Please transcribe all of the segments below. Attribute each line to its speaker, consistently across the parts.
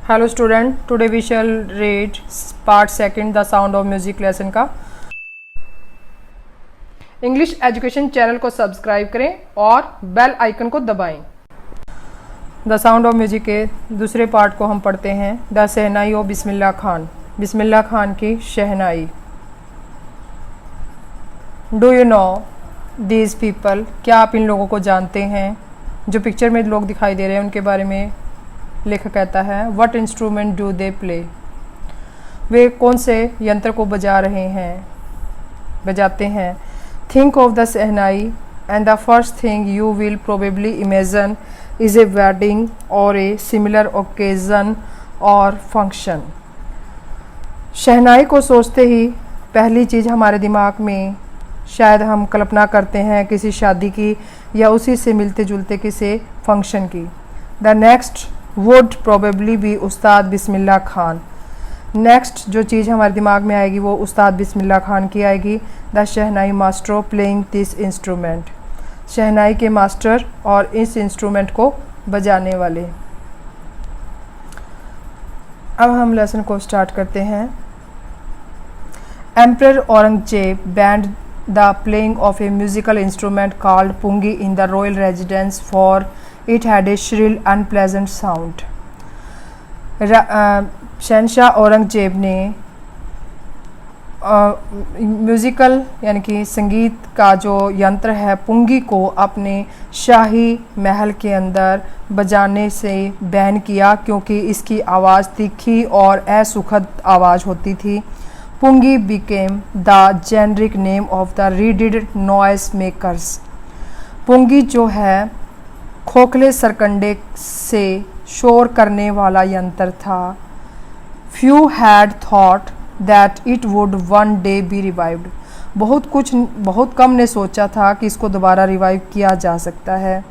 Speaker 1: Hello student, today we shall read part second the sound of music lesson का। English education channel को subscribe करें और bell icon को दबाएं। The sound of music के दूसरे पार्ट को हम पढ़ते हैं। द शहनाई ऑफ बिस्मिल्लाह खान, बिस्मिल्लाह खान की शहनाई। Do you know these people, क्या आप इन लोगों को जानते हैं? जो पिक्चर में लोग दिखाई दे रहे हैं उनके बारे में लेखक कहता है what instrument do they play, वे कौन से यंत्र को बजाते हैं। Think of the shehnai and the first thing you will probably imagine is a wedding or a similar occasion or function. शहनाई को सोचते ही पहली चीज़ हमारे दिमाग में शायद हम कल्पना करते हैं किसी शादी की या उसी से मिलते जुलते किसी फंक्शन की। The next would probably be Ustad Bismillah Khan, next जो चीज़ हमारे दिमाग में आएगी वो उस्ताद बिस्मिल्लाह खान की आएगी। The shehnai master playing this instrument, शहनाई के मास्टर और इस इंस्ट्रूमेंट को बजाने वाले। अब हम लेसन को स्टार्ट करते हैं। Emperor Aurangzeb banned the playing of a musical instrument called pungi in the royal residence for it had a shrill unpleasant sound. शहनशाह औरंगजेब ने म्यूज़िकल यानी कि संगीत का जो यंत्र है पुंगी को अपने शाही महल के अंदर बजाने से बैन किया, क्योंकि इसकी आवाज़ तीखी और असुखद आवाज़ होती थी। Pungi became the generic name of the reeded noise makers, पुंगी जो है खोखले सरकंडे से शोर करने वाला यंत्र था। Few had thought that it would one day B revived, बहुत कम ने सोचा था कि इसको दोबारा रिवाइव किया जा सकता है।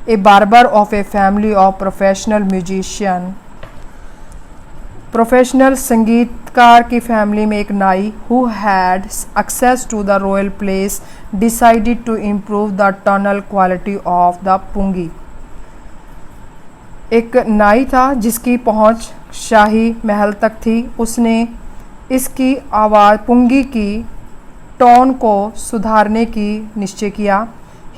Speaker 1: A barber of a family of professional musician, professional संगीतकार की फैमिली में एक नाई who had access to the royal place decided to improve the tonal quality of the pungi. एक नाई था जिसकी पहुंच शाही महल तक थी, उसने इसकी आवाज़ पुंगी की टोन को सुधारने की निश्चय किया।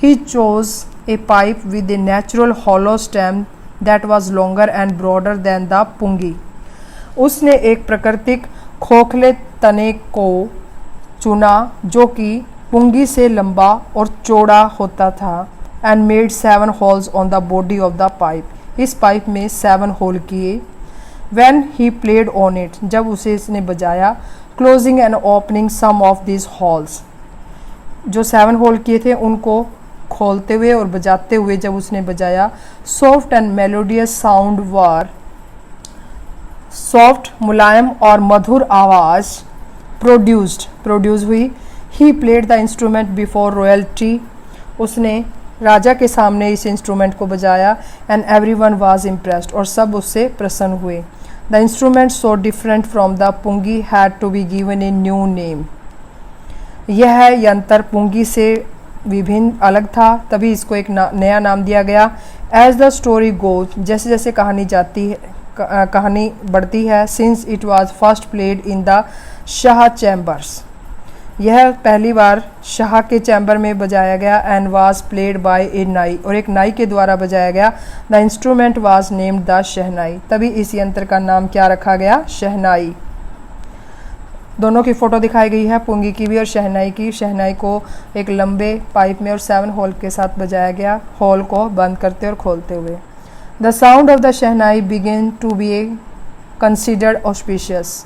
Speaker 1: He chose a pipe with a natural hollow stem that was longer and broader than the pungi, उसने एक प्राकृतिक खोखले तने को चुना जो कि पुंगी से लंबा और चौड़ा होता था। And made 7 holes on the body of the pipe, इस पाइप में 7 होल किए। When he played on it, जब उसे इसने बजाया, closing and opening some of these holes, जो 7 होल किए थे उनको खोलते हुए और बजाते हुए जब उसने बजाया, soft and melodious sound were, soft मुलायम और मधुर आवाज़ प्रोड्यूस हुई। He played the instrument before royalty, उसने राजा के सामने इस इंस्ट्रूमेंट को बजाया। एंड एवरीवन वाज इम्प्रेस्ड, और सब उससे प्रसन्न हुए। The instrument so different from the pungi had to be given a new name, यह यंत्र पुंगी से विभिन्न अलग था, तभी इसको एक नया नाम दिया गया। एज द स्टोरी गोज, जैसे जैसे कहानी बढ़ती है, since it was first played in the Shah chambers, यह पहली बार शाह के चैम्बर में बजाया गया। And was played by a nai, और एक नाई के द्वारा बजाया गया। The instrument was named the shehnai, तभी इस यंत्र का नाम क्या रखा गया? शहनाई। दोनों की फ़ोटो दिखाई गई है, पुंगी की भी और शहनाई की। शहनाई को एक लंबे पाइप में और 7 होल के साथ बजाया गया, होल को बंद करते और खोलते हुए। The sound of the shehnai begin to be considered auspicious,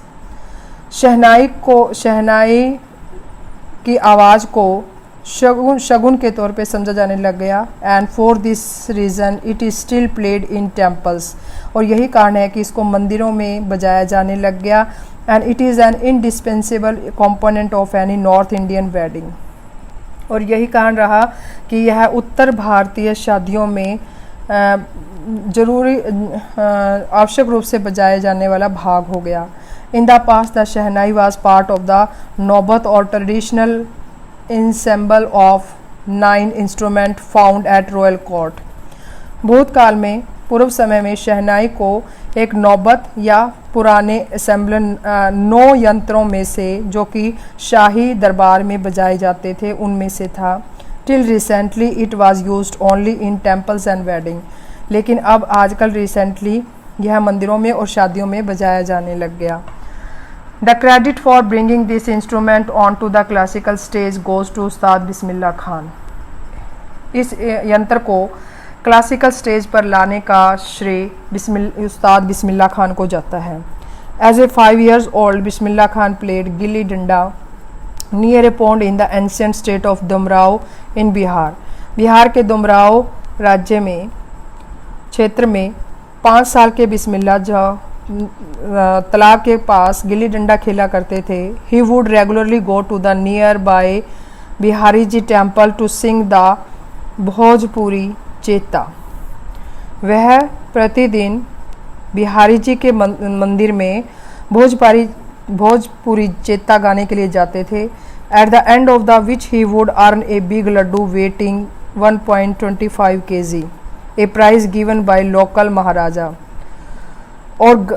Speaker 1: शहनाई की आवाज़ को शगुन के तौर पे समझा जाने लग गया। And for this reason it is still played in temples, और यही कारण है कि इसको मंदिरों में बजाया जाने लग गया। And it is an indispensable component of any north Indian wedding, और यही कारण रहा कि यह उत्तर भारतीय शादियों में आवश्यक रूप से बजाए जाने वाला भाग हो गया। In the past, the Shehnai was part of the Nobat or traditional ensemble of 9 instruments found at royal court. भूतकाल में पूर्व समय में शहनाई को एक नौबत या पुराने असेंबल 9 यंत्रों में से जो कि शाही दरबार में बजाए जाते थे उनमें से था। Till recently it was used only in temples and wedding, लेकिन अब आजकल रिसेंटली यह मंदिरों में और शादियों में बजाया जाने लग गया। The credit for bringing this instrument on to the classical stage goes to Ustad Bismillah Khan. इस यंत्र को क्लासिकल स्टेज पर लाने का श्रेय उस्ताद बिस्मिल्लाह खान को जाता है। As a 5 years old, Bismillah Khan played gilli danda near a pond in the ancient state of Dumraon in Bihar. Bihar के डुमराव राज्य में क्षेत्र में 5 साल के बिस्मिल्लाह जो तालाब के पास गिल्ली डंडा खेला करते थे। He would regularly go to the nearby Bihari ji temple to sing the Bhojpuri chaita. वह प्रतिदिन बिहारी जी के मंदिर में भोजपुरी चेता गाने के लिए जाते थे। At the end of the which he would earn a big laddu weighing 1.25 kg, a prize given by local maharaja. और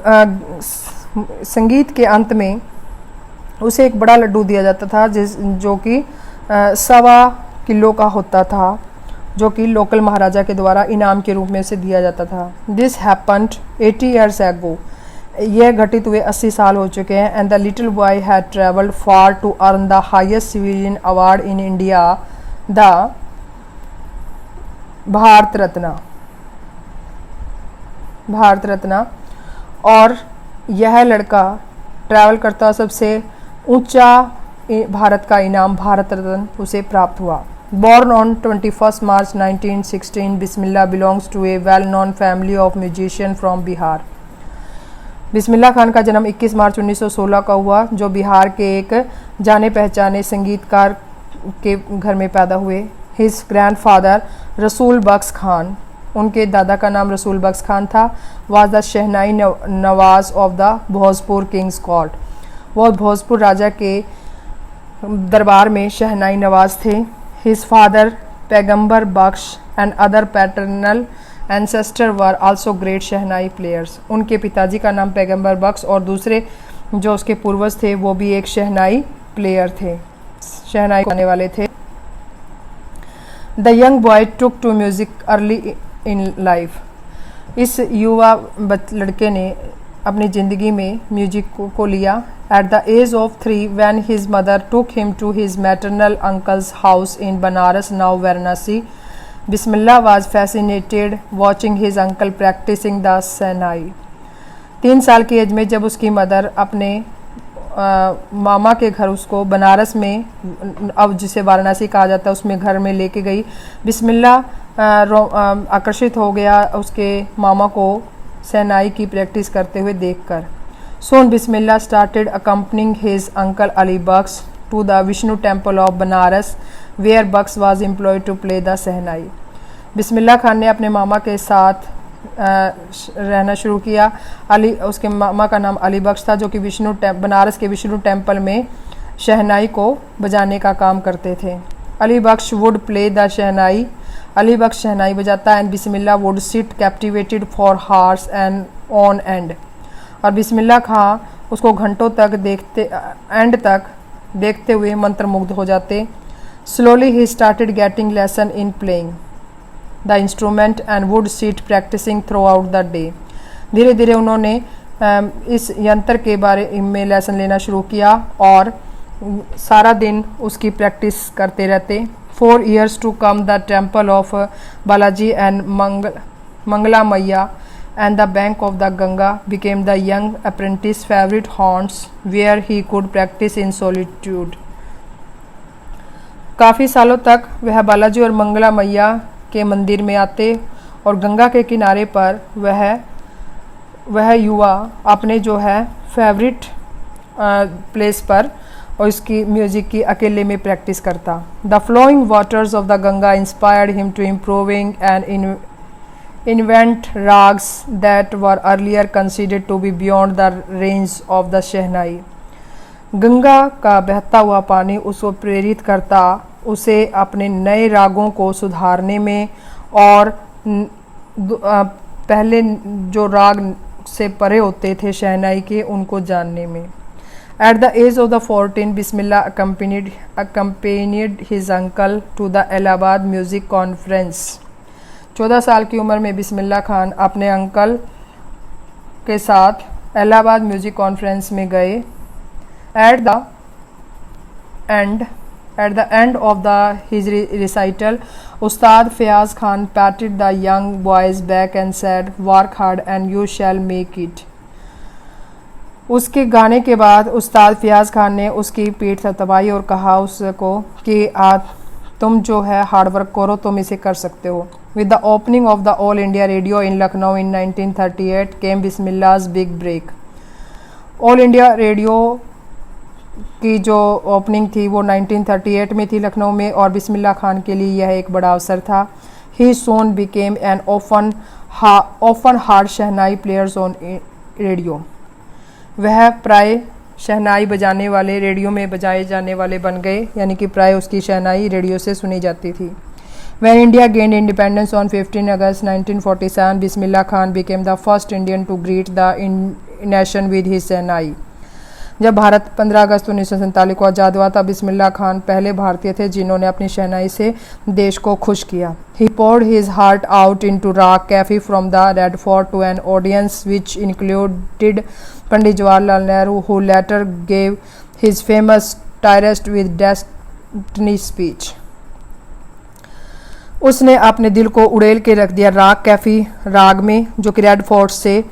Speaker 1: संगीत के अंत में उसे एक बड़ा लड्डू दिया जाता था जो कि 1.25 किलो का होता था, जो कि लोकल महाराजा के द्वारा इनाम के रूप में उसे दिया जाता था। दिस हैपन्ड 80 years ago, यह घटित हुए 80 साल हो चुके हैं। And the little boy had travelled far to earn the highest civilian award in India, the Bharat Ratna. और यह लड़का ट्रैवल करता सबसे ऊंचा भारत का इनाम भारत रत्न उसे प्राप्त हुआ। Born on 21st March 1916, Bismillah belongs to a well-known family of musicians from Bihar. बिस्मिल्लाह खान का जन्म 21 मार्च 1916 का हुआ, जो बिहार के एक जाने पहचाने संगीतकार के घर में पैदा हुए। His grandfather रसूल बख्श खान, उनके दादा का नाम रसूल बख्श खान था, was the shehnai Nawaz of the Bhojpur Kings court. वो भोजपुर राजा के दरबार में शहनाई नवाज थे। His father, पैगंबर बख्श, and other paternal ancestor were also great shehnai players। उनके पिताजी का नाम पैगंबर बख्श और दूसरे जो उसके पूर्वज थे वो भी एक शहनाई प्लेयर थे, शहनाई गाने वाले थे। The young boy took to music early in life। इस युवा लड़के ने अपनी ज़िंदगी में म्यूजिक को लिया। At the age of 3, when his mother took him to his maternal uncle's house in Banaras, now Varanasi, Bismillah was fascinated watching his uncle practicing the शहनाई। 3 साल की एज में जब उसकी मदर अपने मामा के घर उसको बनारस में, अब जिसे वाराणसी कहा जाता है, उसमें घर में लेके गई। बिस्मिल्लाह आकर्षित हो गया उसके मामा को शहनाई की प्रैक्टिस करते हुए देखकर। Soon Bismillah started accompanying his uncle Ali Baksh to the Vishnu temple of Banaras, where Baksh was employed to play the शहनाई। बिस्मिल्लाह खान ने अपने मामा के साथ रहना शुरू किया। उसके मामा का नाम अली बख्श था, जो कि बनारस के विष्णु टेम्पल में शहनाई को बजाने का काम करते थे। Ali Bakhsh would play the shehnai, Ali Bakhsh shehnai बजाता, and Bismillah would sit captivated for hours and on and. और बिस्मिल्लाह खां उसको घंटों तक देखते हुए मंत्रमुग्ध हो जाते। Slowly he started getting lesson in playing the instrument and would sit practising throughout the day. धीरे धीरे उन्होंने इस यंत्र के बारे में लेसन लेना शुरू किया और सारा दिन उसकी प्रैक्टिस करते रहते। 4 years to come the temple of Balaji and Mangala Maiya and the bank of the Ganga became the young apprentice's favorite haunts where he could practice in solitude। काफ़ी सालों तक वह बालाजी और मंगला मैया के मंदिर में आते और गंगा के किनारे पर वह युवा अपने जो है फेवरेट प्लेस पर और इसकी म्यूजिक की अकेले में प्रैक्टिस करता। The flowing waters of the Ganga inspired him to improving and invent rags that were earlier considered to be beyond the range of the शहनाई। गंगा का बहता हुआ पानी उसको प्रेरित करता उसे अपने नए रागों को सुधारने में, और पहले जो राग से परे होते थे शहनाई के उनको जानने में। At the age of the 14, Bismillah accompanied his uncle to the Allahabad Music Conference. 14 साल की उम्र में बिस्मिल्लाह खान अपने अंकल के साथ इलाहाबाद म्यूज़िक कॉन्फ्रेंस में गए। At the end of his recital, Ustad Fayaz Khan patted the young boy's back and said, "Work hard and you shall make it." उसके गाने के बाद उस्ताद फ़याज़ खान ने उसकी पीठ थपथपाई और कहा उसको कि तुम जो है हार्ड वर्क करो, तुम इसे कर सकते हो। With the opening of the All India Radio in Lucknow in 1938 came Bismillah's big break. All India Radio की जो ओपनिंग थी वो 1938 में थी लखनऊ में, और बिस्मिल्लाह खान के लिए यह एक बड़ा अवसर था। He soon became an often heard shehnai players on radio. वह प्राय शहनाई बजाने वाले, रेडियो में बजाए जाने वाले बन गए, यानी कि प्राय उसकी शहनाई रेडियो से सुनी जाती थी। When India gained independence on 15 August 1947, Bismillah Khan became the first Indian to greet the nation with his शहनाई। जब भारत 15 अगस्त 1947 को आज़ाद हुआ तब बिस्मिल्लाह खान पहले भारतीय थे जिन्होंने अपनी शहनाई से देश को खुश किया। He poured his heart out into Raag Cafe from the Red Fort to an audience which included Pandit Jawaharlal Nehru, who later gave his famous Toast with Destiny speech. उसने अपने दिल को उड़ेल के रख दिया राग कैफ़ी राग में, जो कि रेड फोर्ट से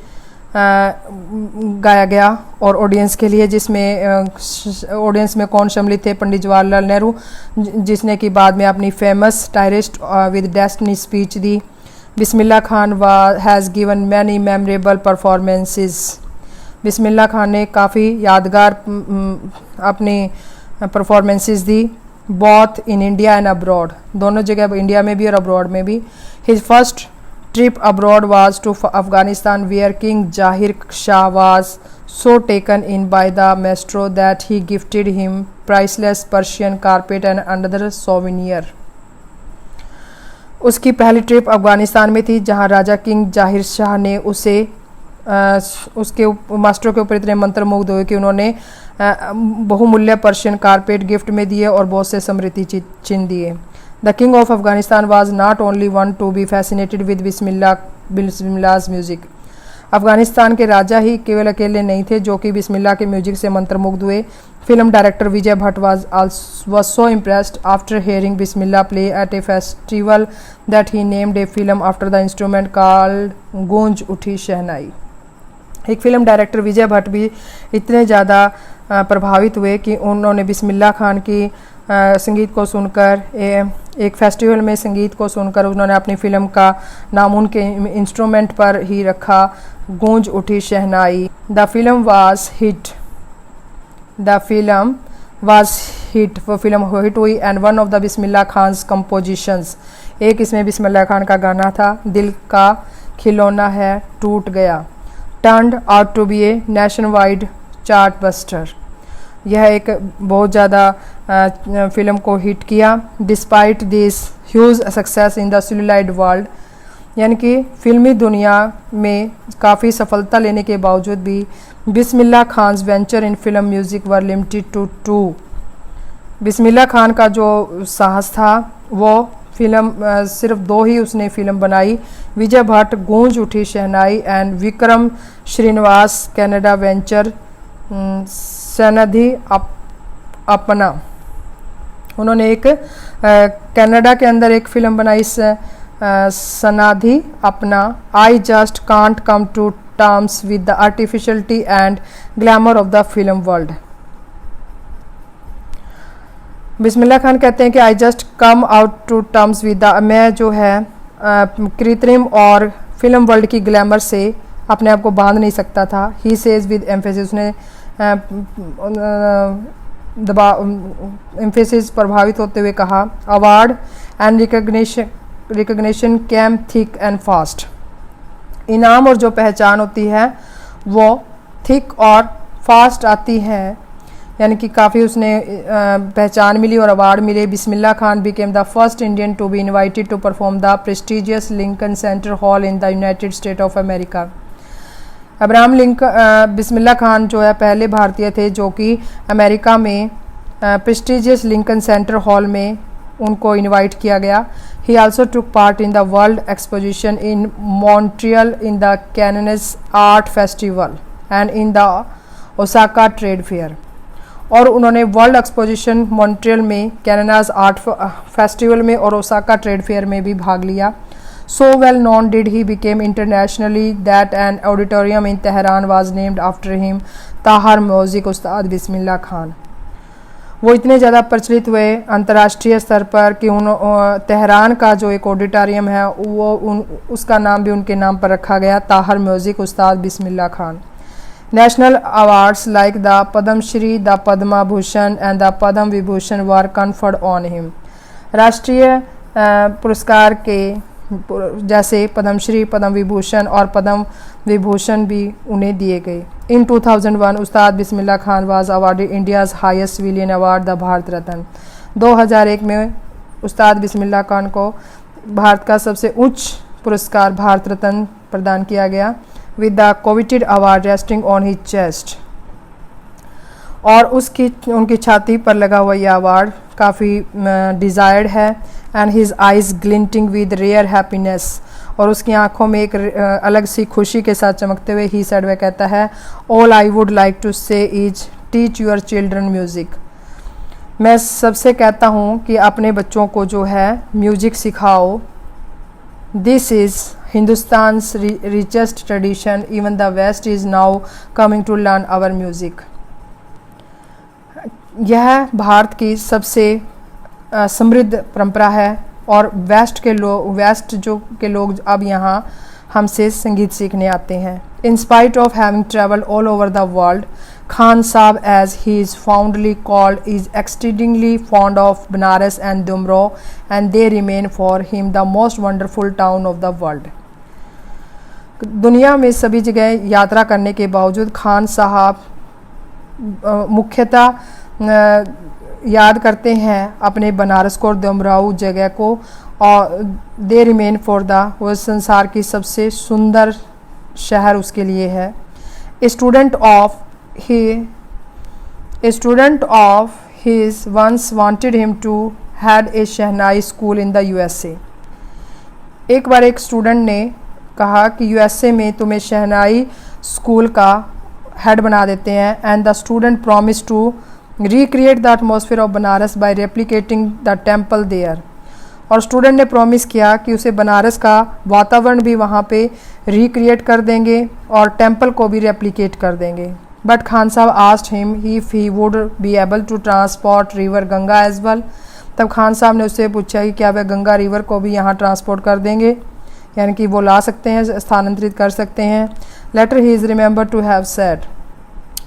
Speaker 1: गाया गया, और ऑडियंस के लिए, जिसमें ऑडियंस में कौन सम्मिलित थे? पंडित जवाहरलाल नेहरू, जिसने कि बाद में अपनी famous tryst with destiny speech दी। Bismillah Khan has given many memorable performances. Bismillah Khan ने काफ़ी यादगार अपनी परफॉर्मेंसेस दी, both in India and abroad, दोनों जगह, इंडिया में भी और अब्रॉड में भी। His first trip abroad was to Afghanistan, where King Zahir Shah was so taken in by the maestro that he gifted him priceless Persian carpet and another souvenir. उसकी पहली trip Afghanistan में थी जहां राजा किंग जाहिर शाह ने उसे उसके मास्टरों के ऊपर इतने मंत्रमुग्ध हुए कि उन्होंने बहुमूल्य पर्शियन कारपेट गिफ्ट में दिए और बहुत से समृद्धि चिन्ह दिए। The king of Afghanistan was not only one to be fascinated with Bismillah's music. Afghanistan के राजा ही केवल अकेले नहीं थे जो कि बिस्मिल्लाह के म्यूजिक से मंत्रमुग्ध हुए। Film director Vijay Bhatt was so impressed after hearing Bismillah play at a festival that he named a film after the instrument called गूंज उठी शहनाई। एक फिल्म डायरेक्टर विजय भट्ट भी इतने ज़्यादा प्रभावित हुए कि उन्होंने बिस्मिल्लाह खान की संगीत को सुनकर, एक फेस्टिवल में संगीत को सुनकर उन्होंने अपनी फ़िल्म का नाम उनके इंस्ट्रूमेंट पर ही रखा, गूंज उठी shehnai. The film was hit वो फिल्म हिट हुई and one of the Bismillah Khan's compositions, एक इसमें बिस्मिल्लाह खान का गाना था, दिल का खिलौना है टूट गया, turned out to be a nationwide chart buster. यह एक बहुत ज़्यादा फिल्म को हिट किया। Despite this huge success in the celluloid world, यानी कि फिल्मी दुनिया में काफ़ी सफलता लेने के बावजूद भी Bismillah Khan's venture in film music were limited to 2। Bismillah Khan का जो साहस था वो फिल्म सिर्फ 2 ही उसने फिल्म बनाई, विजय भट्ट गूंज उठी शहनाई एंड विक्रम श्रीनिवास कनाडा वेंचर सनधी अपना। उन्होंने एक कनाडा के अंदर एक फिल्म बनाई Sanaadi Appanna. I just can't come to terms with the artificiality and glamour of the film world. Bismillah Khan कहते हैं कि I just come out to terms with the, मैं जो है कृत्रिम और फिल्म वर्ल्ड की ग्लैमर से अपने आप को बांध नहीं सकता था। ही सेज विद एम्फेसिस, उसने एम्फेसिस प्रभावित होते हुए कहा, award and recognition came thick and fast. इनाम और जो पहचान होती है वो थिक और फास्ट आती है, यानी कि काफ़ी उसने पहचान मिली और अवार्ड मिले। Bismillah Khan became the first Indian to be invited to perform the prestigious Lincoln Center hall in the United State of America. Abraham Bismillah Khan जो है पहले भारतीय थे जो कि अमेरिका में प्रेस्टिजियस लिंकन सेंटर हॉल में उनको इनवाइट किया गया। He also took part in the world exposition in Montreal in the Cannes art festival and in the Osaka trade fair. और उन्होंने वर्ल्ड एक्सपोजिशन मॉन्ट्रियल में, कैननास आर्ट फेस्टिवल में और Osaka trade fair में भी भाग लिया। So well known did he became internationally that an auditorium in Tehran was named after him, ताहर म्यूज़िक उस्ताद बिस्मिल्लाह खान। वो इतने ज़्यादा प्रचलित हुए अंतर्राष्ट्रीय स्तर पर कि तेहरान का जो एक ऑडिटोरियम है वो उसका नाम भी उनके नाम पर रखा गया, Tahir music Ustad Bismillah Khan. National awards like the Padma Shri, the Padma Bhushan and the Padma Vibhushan were conferred on him। राष्ट्रीय पुरस्कार के जैसे पद्मश्री, पद्म विभूषण और पद्म विभूषण भी उन्हें दिए गए। In 2001 Ustad Bismillah Khan was awarded India's highest civilian award the Bharat Ratna. 2001 में उस्ताद बिस्मिल्लाह खान को भारत का सबसे उच्च पुरस्कार भारत रत्न प्रदान किया गया with the coveted award resting on his chest. और उनकी छाती पर लगा हुआ यह अवार्ड काफ़ी डिज़ायर्ड है। And his eyes glinting with rare happiness, और उसकी आंखों में एक अलग सी खुशी के साथ चमकते हुए ही सेड वह कहता है, all I would like to say is teach your children music. मैं सबसे कहता हूँ कि अपने बच्चों को जो है म्यूज़िक सिखाओ। This is Hindustan's richest tradition, even the west is now coming to learn our music. यह भारत की सबसे समृद्ध परंपरा है और वेस्ट के लोग अब यहाँ हमसे संगीत सीखने आते हैं। In spite of having travelled all over the world, Khan Sahab as he is fondly called is exceedingly fond of Banaras and Dumraon and they remain for him the most wonderful town of the world. दुनिया में सभी जगह यात्रा करने के बावजूद खान साहब मुख्यतः याद करते हैं अपने बनारस को और दुमराऊ जगह को, और दे रिमेन फॉर द, वो संसार की सबसे सुंदर शहर उसके लिए है। Student of his once wanted him to had a shehnai school in the USA। एक बार एक स्टूडेंट ने कहा कि USA में तुम्हें शहनाई स्कूल का हेड बना देते हैं। And the student promise to recreate the atmosphere of Banaras by replicating the temple there. और स्टूडेंट ने प्रॉमिस किया कि उसे बनारस का वातावरण भी वहाँ पे रिक्रिएट कर देंगे और टेम्पल को भी रेप्लिकेट कर देंगे। But Khan Sahab asked him if he would be able to transport river Ganga as well. तब खान साहब ने उससे पूछा कि क्या वह गंगा रिवर को भी यहाँ ट्रांसपोर्ट कर देंगे, यानी कि वो ला सकते हैं, स्थानांतरित कर सकते हैं। Later he is remember to have said,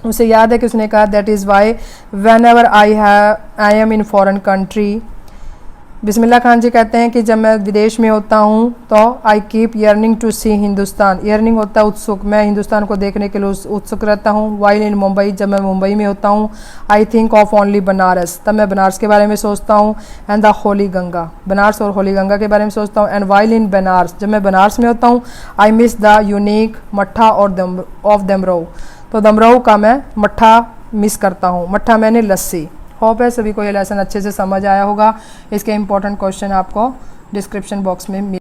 Speaker 1: उसे याद है कि उसने कहा, that is why whenever I am in foreign country. Bismillah Khan ji कहते हैं कि जब मैं विदेश में होता हूँ तो I keep yearning to see Hindustan. Yearning होता है उत्सुक, मैं हिंदुस्तान को देखने के लिए उत्सुक रहता हूँ। वाइल इन मुंबई, जब मैं मुंबई में होता हूँ, I think of only Banaras, तब मैं बनारस के बारे में सोचता हूँ। एंड द होली गंगा, बनारस और होली गंगा के बारे में सोचता हूँ। एंड वाइल इन बनारस, जब मैं बनारस में होता हूँ, आई मिस द यूनिक मट्ठा और ऑफ दमरऊ, तो दमरऊ का मैं मट्ठा मिस करता हूँ। मट्ठा मैंने लस्सी। होप है सभी को ये लेसन अच्छे से समझ आया होगा। इसके इंपॉर्टेंट क्वेश्चन आपको डिस्क्रिप्शन बॉक्स में